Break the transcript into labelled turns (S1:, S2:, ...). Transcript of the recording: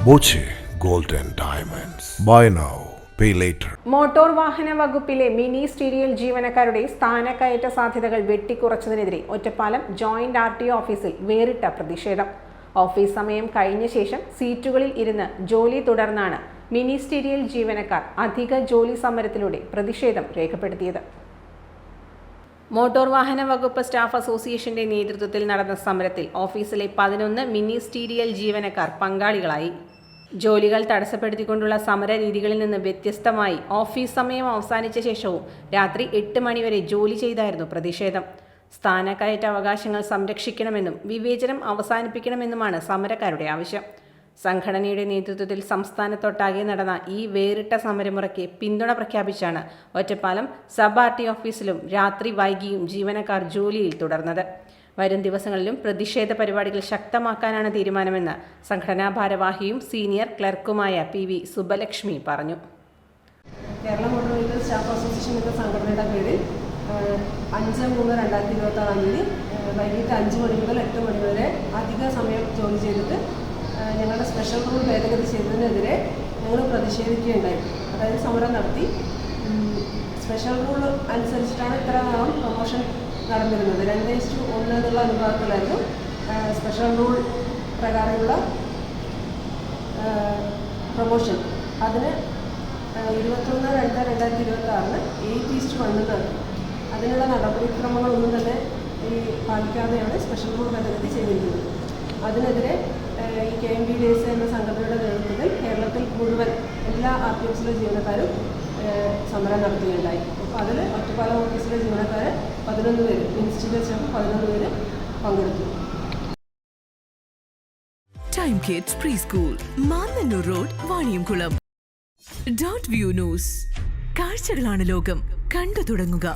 S1: Boche gold and diamonds. Buy now, pay later.
S2: Motor വാഹന വകുപ്പിലെ ministerial ജീവനക്കാരുടെ സ്ഥാനക്കയറ്റ സാധ്യതകൾ വെട്ടിക്കുറച്ചതിനെതിരെ ഒറ്റപ്പാലം ജോയിന്റ് RTO ഓഫീസിൽ വേറിട്ട പ്രതിഷേധം. ഓഫീസ് സമയം കഴിഞ്ഞ ശേഷം സീറ്റുകളിൽ ഇരുന്ന് ജോലി തുടർന്നാണ് മിനിസ്റ്റീരിയൽ ജീവനക്കാർ അധിക ജോലി സമരത്തിലൂടെ പ്രതിഷേധം രേഖപ്പെടുത്തിയത്. മോട്ടോർ വാഹന വകുപ്പ് സ്റ്റാഫ് അസോസിയേഷന്റെ നേതൃത്വത്തിൽ നടന്ന സമരത്തിൽ ഓഫീസിലെ 11 മിനിസ്റ്റീരിയൽ ജീവനക്കാർ പങ്കാളികളായി. ജോലികൾ തടസ്സപ്പെടുത്തിക്കൊണ്ടുള്ള സമര രീതികളിൽ നിന്ന് വ്യത്യസ്തമായി ഓഫീസ് സമയം അവസാനിച്ച ശേഷവും രാത്രി 8 മണിവരെ ജോലി ചെയ്തായിരുന്നു പ്രതിഷേധം. സ്ഥാനക്കയറ്റ അവകാശങ്ങൾ സംരക്ഷിക്കണമെന്നും വിവേചനം അവസാനിപ്പിക്കണമെന്നുമാണ് സമരക്കാരുടെ ആവശ്യം. സംഘടനയുടെ നേതൃത്വത്തിൽ സംസ്ഥാനത്തൊട്ടാകെ നടന്ന ഈ വേറിട്ട സമരമുറയ്ക്ക് പിന്തുണ പ്രഖ്യാപിച്ചാണ് ഒറ്റപ്പാലം സബ് RTO ഓഫീസിലും രാത്രി വൈകിയും ജീവനക്കാർ ജോലിയിൽ തുടർന്നത്. വരും ദിവസങ്ങളിലും പ്രതിഷേധ പരിപാടികൾ ശക്തമാക്കാനാണ് തീരുമാനമെന്ന് സംഘടനാ ഭാരവാഹിയും സീനിയർ ക്ലർക്കുമായ PV സുബലക്ഷ്മി പറഞ്ഞു.
S3: Kerala motor vehicle staff association എന്ന സംഘടനയുടെ പേരിൽ 5/3/2026 വൈകിട്ട് 5 മണി മുതൽ 8 മണി വരെ അധിക സമയം ജോലി ചെയ്തിട്ട് ഞങ്ങളുടെ സ്പെഷ്യൽ റൂൾ ഭേദഗതി ചെയ്തതിനെതിരെ ഞങ്ങൾ പ്രതിഷേധിക്കുകയുണ്ടായി. അതായത് സമരം നടത്തി. സ്പെഷ്യൽ റൂൾ അനുസരിച്ചിട്ടാണ് ഇത്ര നാളും പ്രൊമോഷൻ നടന്നിരുന്നത്. 2:1 എന്നുള്ള അനുപാതത്തിലായിരുന്നു സ്പെഷ്യൽ റൂൾ പ്രകാരമുള്ള പ്രൊമോഷൻ. അതിന് 21/2/2026 8:1 എന്നാണ്. അതിനുള്ള നടപടിക്രമങ്ങളൊന്നും തന്നെ പാലിക്കാതെയാണ് സ്പെഷ്യൽ റൂൾ ഭേദഗതി ചെയ്തിരിക്കുന്നത്. അതിനെതിരെ ഈ KMPDS എന്ന സംഘടനയുടെ നേതൃത്വത്തിൽ കേരളത്തിൽ മുഴുവൻ എല്ലാ RTOസിലെ ജീവനക്കാരും സമരം നടത്തുകയുണ്ടായി. അപ്പോൾ അതിൽ ഒറ്റപ്പാലം ഓഫീസിലെ ജീവനക്കാർ 11 പേര്, മിനിസ്റ്റീരിയൽ സ്റ്റാഫ് 11 പേര് പങ്കെടുത്തു.
S4: Time kids pre school, Mannannur road, Vaniyamkulam. .view news. കാഴ്ചകളാണ് ലോകം, കണ്ടു തുടങ്ങുക.